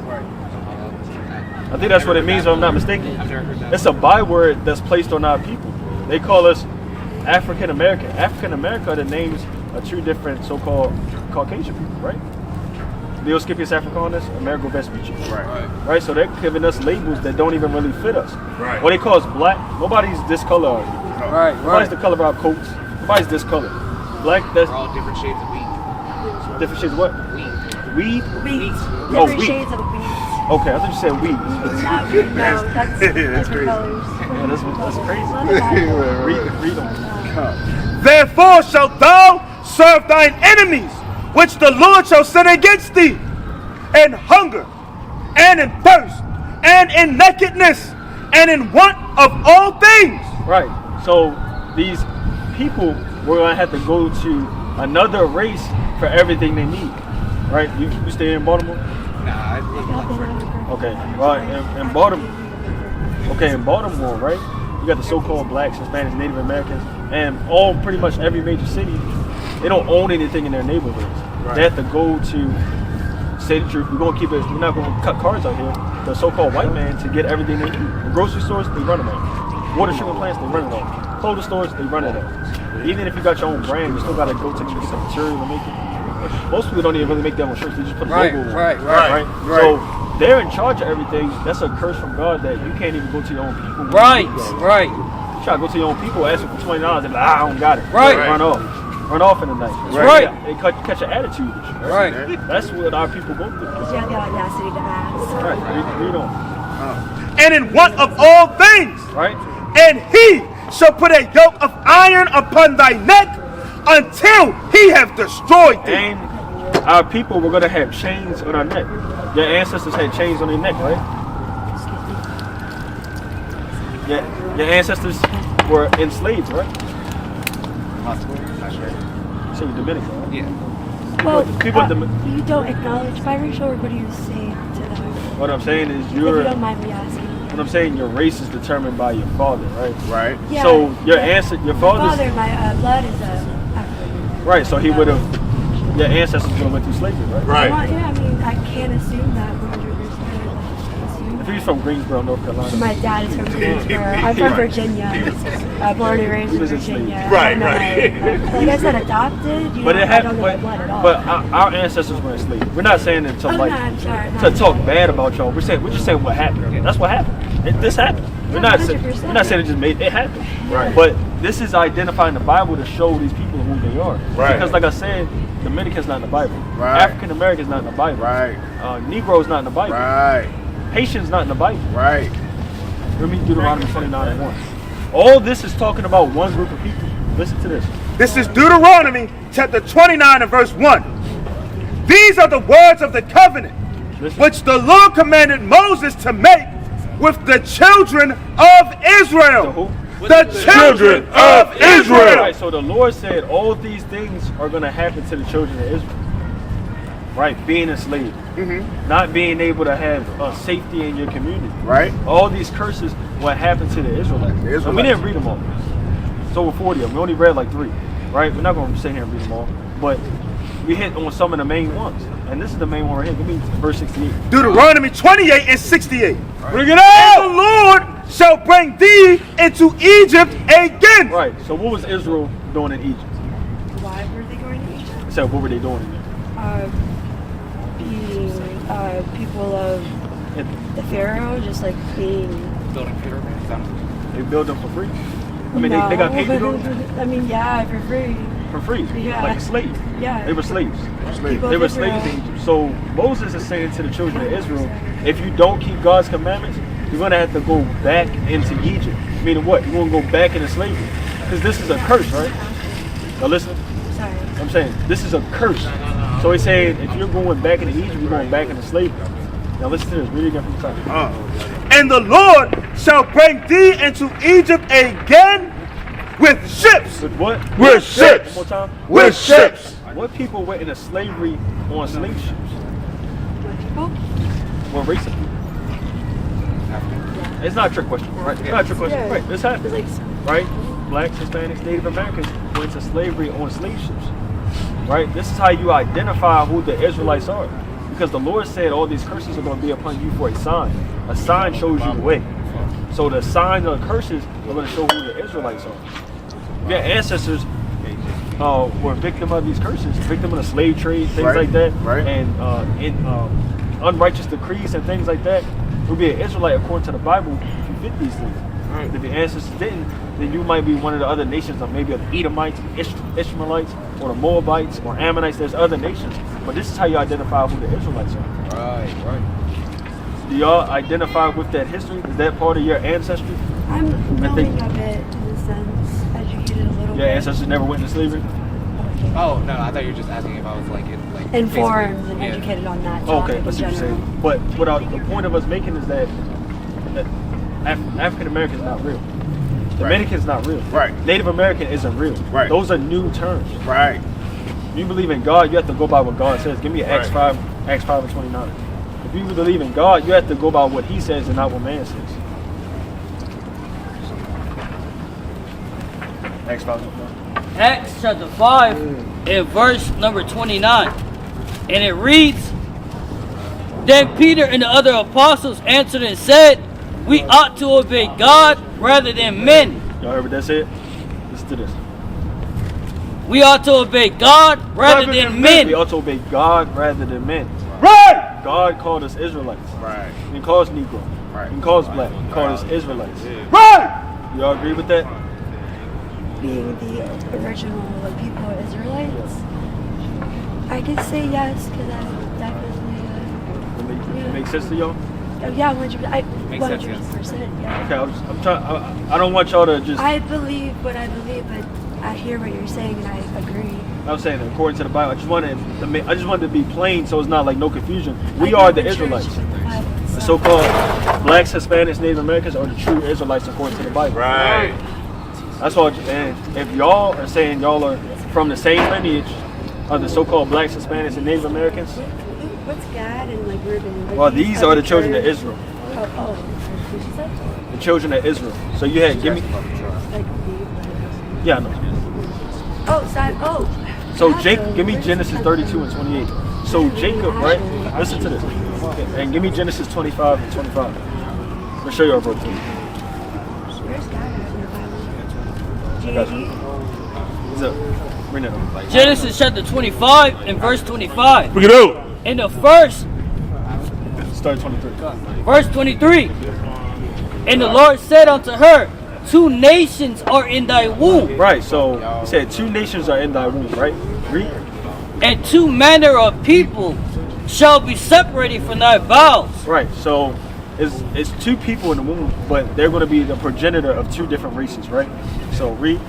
I think that's what it means, if I'm not mistaken. I've never heard that. It's a byword that's placed on our people. They call us African American. African America are the names of two different so-called Caucasian people, right? Leo Scipius Africanus, Amerigo Vespucci. Right. So they're giving us labels that don't even really fit us. Right. What they call us black. Nobody's this color. Nobody's the color of our coats. Nobody's this color. Black. That's We're all different shades of wheat. different shades of what? Wheat. Weed. Weeds. Oh, Different wheat. shades of weeds. Okay, I thought you said weed. Not weed, no. That's different colors. Yeah, that's crazy. Read them. Therefore shalt thou serve thine enemies, which the Lord shall send against thee, in hunger, and in thirst, and in nakedness, and in want of all things. Right. So these people were gonna have to go to another race for everything they need. Right? You stay in Baltimore? Nah, I live in Oxford. Okay. Well, in Baltimore. Okay, in Baltimore, right? You got the so-called blacks, Hispanics, Native Americans, and all pretty much every major city. They don't own anything in their neighborhoods. Right. They have to go to say the truth. We're not gonna cut cars out here. The so-called white man to get everything they need. The grocery stores, they run it all. Water treatment plants, they run it all. Clothing stores, they run it all. Even if you got your own brand, you still gotta go to get some material to make it. Most people don't even really make their own shirts. They just put a logo on. Right. So they're in charge of everything. That's a curse from God that you can't even go to your own people. Right. You try to go to your own people, ask them for $20, they're like, I don't got it. Right. Run off in the night. Right. They catch an attitude. Right. That's what our people go through. You have the audacity to ask. Right. Read on. And in want of all things. Right. And he shall put a yoke of iron upon thy neck until he have destroyed thee. And our people were going to have chains on our neck. Your ancestors had chains on their neck, right? Your ancestors were enslaved, right? Possibly. Not sure. So you're Dominican, right? Yeah. Well, People you don't acknowledge biracial, or what do you say to that? What I'm saying is If you don't mind me asking. What I'm saying, your race is determined by your father, right? Right. Yeah, So your yeah. father's My blood is African. right. So he would have your ancestors would have went through slavery, right? Right. Well, yeah, I mean, I can't assume that 100%. If he's from Greensboro, North Carolina. My dad is from Greensboro. I'm from Virginia. Born and raised in Virginia. Right, I'm not, like I said, adopted. You But know, it I happened. don't know blood at all. But our ancestors were enslaved. We're not saying it to Oh, like no, I'm sorry, to no. talk bad about y'all. We're just saying what happened. That's what happened. This happened. We're not saying 100%. we're not saying it just made it happen. Right. But this is identifying the Bible to show these people who they are. Right. Because like I said, Dominican's not in the Bible. Right. African American's not in the Bible. Right. Negro's not in the Bible. Right. Haitian's not in the Bible. Right. Let me Deuteronomy 29:1. All this is talking about one group of people. Listen to this. This is Deuteronomy chapter 29 and verse 1. These are the words of the covenant Listen. which the Lord commanded Moses to make with the children of Israel. who? The children of Israel. Right, so the Lord said all these things are going to happen to the children of Israel. Right, being enslaved, not being able to have safety in your community. Right. All these curses, what happened to the Israelites. The Israelites. And we didn't read them all. It's over 40 of them. We only read like 3. Right, we're not going to sit here and read them all. But we hit on some of the main ones. And this is the main one right here. Give me verse 68. Deuteronomy 28 and 68. Bring it And out! the Lord shall bring thee into Egypt again. Right, so what was Israel doing in Egypt? Why were they going to Egypt? So what were they doing in there? Being people of the Pharaoh, just like being. Building pyramids. They built them for free. I mean, they got paid to do it I mean, yeah, for free. for free, Yeah. like a slave. Yeah. They were slaves. People They of were Israel. slaves in Egypt. So Moses is saying to the children of Israel, if you don't keep God's commandments, you're going to have to go back into Egypt. Meaning what? You're going to go back into slavery. Because this is a curse, right? Now listen, Sorry. I'm saying this is a curse. So he's saying if you're going back into Egypt, you're going back into slavery. Now listen to this. Read it again from the top. And the Lord shall bring thee into Egypt again with ships. With what? With ships. One more time. With ships. What people went into slavery on slave ships? What people? What race of people? It's not a trick question, right? It's not a trick question. Yeah. Right, this happened. Like, Right? Blacks, Hispanics, Native Americans went to slavery on slave ships. Right? This is how you identify who the Israelites are. Because the Lord said all these curses are going to be upon you for a sign. A sign shows you the way. So the signs of the curses are going to show who the Israelites are. Your ancestors were victim of these curses, victim of the slave trade, things Right, like that, right. and in unrighteous decrees and things like that. You'll be an Israelite according to the Bible if you fit these things. If your ancestors didn't, then you might be one of the other nations, or maybe the Edomites, Ishmaelites, or the Moabites, or Ammonites. There's other nations, but this is how you identify who the Israelites are. Right. Do y'all identify with that history? Is that part of your ancestry? I'm think- knowing of it in a sense, educated a little Your bit. ancestors never went into slavery? Oh no, I thought you were just asking if I was like Informed and basically- yeah. educated on that Okay, topic I in see what you're general. saying. But the point of us making is that African American is not real. Dominican's not real. Right. Native American isn't real. Right. Those are new terms. Right. You believe in God, you have to go by what God says. Give me Acts 5 and 29. If you believe in God, you have to go by what He says and not what man says. Acts 5 and 29. Acts chapter 5 and verse number 29. And it reads, Then Peter and the other apostles answered and said, We ought to obey God rather than men. Y'all heard what that said? Listen to this. We ought to obey God rather than We men. ought to obey God rather than men. Right. God called us Israelites. Right. He calls Negro. Right. He calls Black. He called us Israelites. Right. Y'all agree with that? Being the original like, people of Israelites, I could say yes, because I definitely, It makes sense to y'all? yeah, 100%. Makes sense, yes. 100%, yeah. Okay, I'm trying. I don't want y'all to just. I believe what I believe, but I hear what you're saying and I agree. I'm saying that according to the Bible. I just wanted to be plain, so it's not like no confusion. We I are go the to church Israelites. with the Bible The itself. so-called Blacks, Hispanics, Native Americans are the true Israelites according to the Bible. Right. That's all. And if y'all are saying y'all are from the same lineage of the so-called Blacks, Hispanics, and Native Americans, What's Gad and like Reuben? well, these are the children of Israel. Oh, what she said? The children of Israel. So you had give me. Like, Yeah, I know. oh, side. Oh, So Jacob, give me Genesis 32 and 28. So Jacob, right? Listen to this. And give me Genesis 25 and 25. I'm gonna show you our bro too. Where's God in the Bible? GAD? What's up? Bring that up. Genesis chapter 25 and verse 25. Bring it out. In the first, Start 23. verse 23. And the Lord said unto her, 2 nations are in thy womb, Right. So he said 2 nations are in thy womb. Right. Read. and 2 manner of people shall be separated from thy bowels. Right. So it's 2 people in the womb, but they're going to be the progenitor of 2 different races. Right. So read.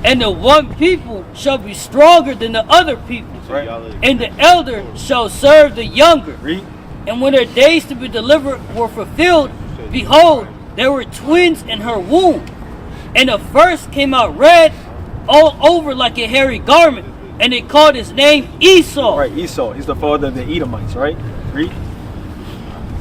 And the one people shall be stronger than the other people, Right. and the elder shall serve the younger. Read. And when their days to be delivered were fulfilled, behold, there were twins in her womb. And the first came out red all over like a hairy garment, and they called his name Esau. Right. Esau. He's the father of the Edomites. Right. Read.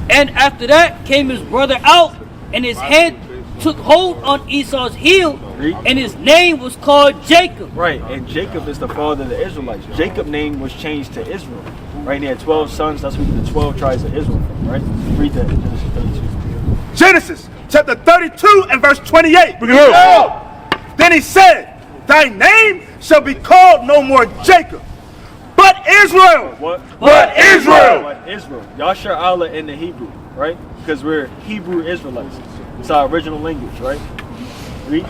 And after that came his brother out, and his hand took hold on Esau's heel, Read. and his name was called Jacob. Right, and Jacob is the father of the Israelites. Jacob's name was changed to Israel. Right, and he had 12 sons. That's where the 12 tribes of Israel from. Right, read that in Genesis 32. Genesis chapter 32 and verse 28. Bring it out. Then he said, thy name shall be called no more Jacob, but Israel. What? But Israel. But Israel. Yashar Allah in the Hebrew, right? Because we're Hebrew Israelites. It's our original language, right? Read.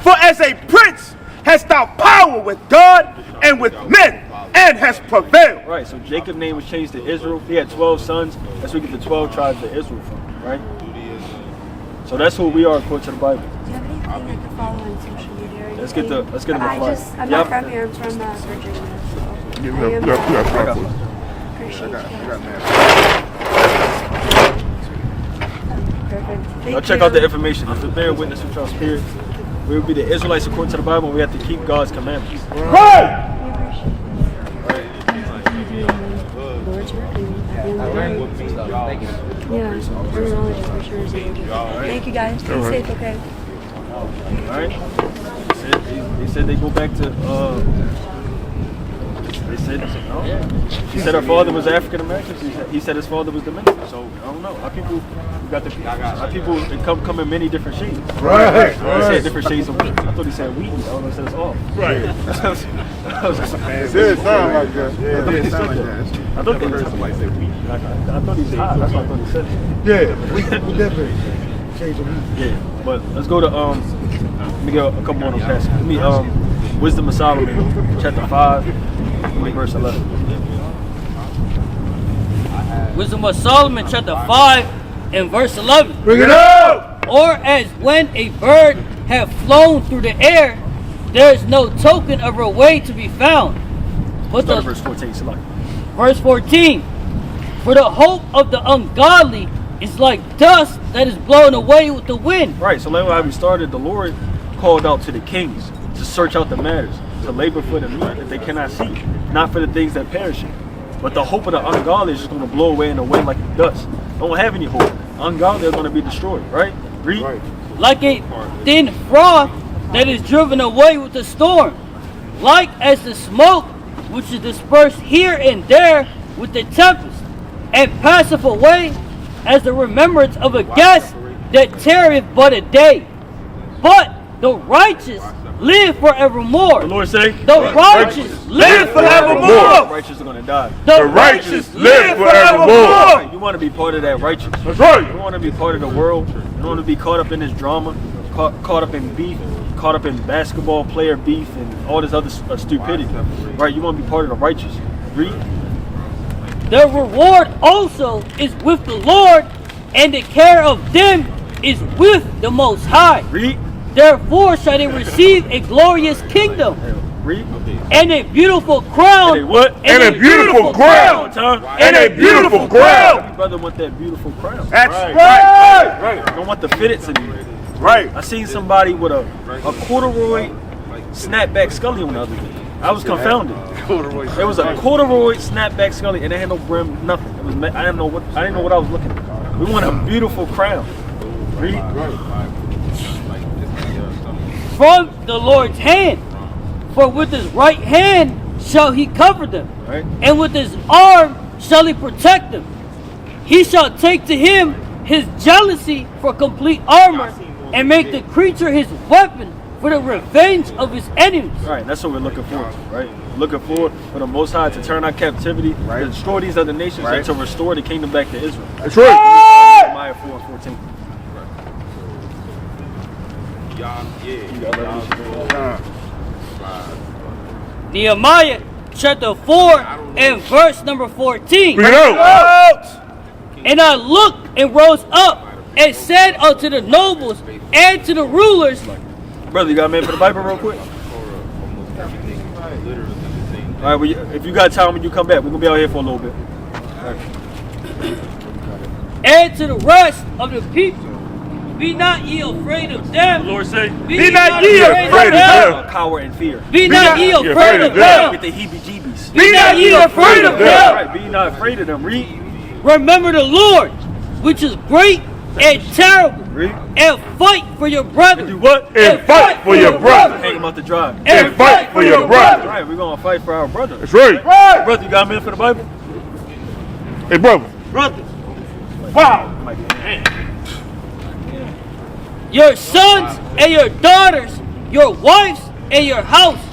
For as a prince hast thou power with God and with men, and hast prevailed. Right, so Jacob's name was changed to Israel. He had 12 sons. That's where we get the 12 tribes of Israel from, right? So that's who we are according to the Bible. Do you have anything I can follow on social media? Or Let's get the anything? let's get them I'm apart. not from here. I'm from Virginia. So Give I me am that. appreciate you. Perfect. Y'all check out the information. If the bear witness with your spirit, we will be the Israelites according to the Bible, and we have to keep God's commandments. Right. Yeah, thank you guys. Stay safe, okay? Alright? They said they go back to they said no. She said her father was African American. He said his father was Dominican. So I don't know. Our people come in many different shades. Right. He said different shades of wheat. I thought he said wheat. I don't know if he said it's all. Right. It did sound like that. Yeah, it did sound like that. I thought they were somebody said wheat. I thought he said that's what I thought he said. Yeah, we definitely change the meat. Yeah. But let's go to let me get a couple more of those passages. Let me Wisdom of Solomon, chapter 5, verse 11. Wisdom of Solomon, chapter 5 and verse 11. Bring it up. Or as when a bird hath flown through the air, there is no token of her way to be found. But Start at verse 14. Select. verse 14. For the hope of the ungodly is like dust that is blown away with the wind. Right. So like how we started, the Lord called out to the kings to search out the matters, to labor for the meat that they cannot see, not for the things that perish. But the hope of the ungodly is just going to blow away in the wind like dust. Don't have any hope. Ungodly are going to be destroyed. Right. Read. Right. Like a thin froth that is driven away with the storm, like as the smoke which is dispersed here and there with the tempest, and passeth away as the remembrance of a guest that tarrieth but a day. But the righteous live forevermore. The Lord say, The righteous live forevermore. the righteous are going to die. The Righteous live forevermore. You want to be part of that righteous. That's right. You want to be part of the world. You don't want to be caught up in this drama, caught up in beef, caught up in basketball player beef and all this other stupidity. Right? You want to be part of the righteous. Read. The reward also is with the Lord, and the care of them is with the Most High. Read. Therefore shall they receive a glorious kingdom, Read. and a beautiful crown. And a what? And a beautiful crown. And a beautiful crown. Every brother want that beautiful crown. That's right. You don't want the fitteds anymore. Right. I seen somebody with a corduroy snapback scully on the other day. I was confounded. It was a corduroy snapback scully, and it had no brim, nothing. It was I didn't know what I was looking at. We want a beautiful crown. Read. From the Lord's hand. For with his right hand shall he cover them, Right? and with his arm shall he protect them. He shall take to him his jealousy for complete armor, and make the creature his weapon for the revenge of his enemies. Right, that's what we're looking for, right? Looking forward for the Most High to turn our captivity, to destroy these other nations, and to restore the kingdom back to Israel. That's right. Nehemiah 4:14. Nehemiah chapter 4 and verse number 14. Bring it out. And I looked and rose up and said unto the nobles and to the rulers, Brother, you got a minute for the Bible real quick? All right, well, if you got time when you come back, we're going to be out here for a little bit. and to the rest of the people, be not ye afraid of them. The Lord say, Be not ye afraid of them. Cower and fear. Be not ye afraid of them. Get the heebie-jeebies. Be not ye afraid of them. Right, be not afraid of them. Read. Remember the Lord, which is great and terrible, Read. and fight for your brethren. Do what? And fight for your brother. Hang them out the drive. And fight for your All brother. right, we're going to fight for our brother. That's right. Brother, you got a minute for the Bible? Hey, brother. Brother. Wow. Your sons and your daughters, your wives and your houses.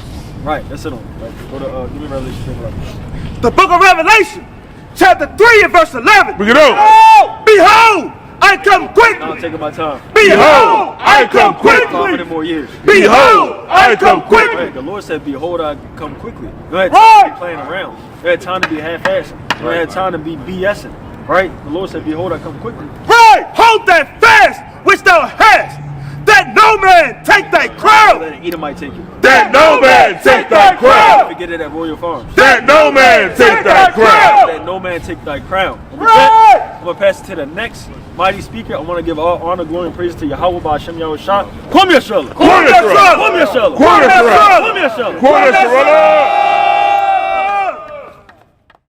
Right, that's it on. Right. Go to, give me Revelation 3:11. The book of Revelation, chapter 3 and verse 11. Bring it out. Behold, I come Now I'm quickly. taking my time. Behold, I come 500 quickly. more years. Behold, I come quickly. Right, the Lord said, behold, I come quickly. You had Right. time to be playing around. You had time to be half-assing. You had time to be BSing. Right? The Lord said, behold, I come quickly. Right. Hold that fast which thou hast, that no man take thy crown. That an Edomite take it. That no man take thy crown. Forget it at Royal Farms. That no man take thy crown. That no man take thy crown. And with Right. that, I'm going to pass it to the next mighty speaker. I want to give all honor, glory, and praise to Yahweh Ba'Shem Yahushua. Come here, Shalom. Come here, Shalom. Come here, Shalom. Come here, Shalom. Come here, Shalom. Come here, Shalom.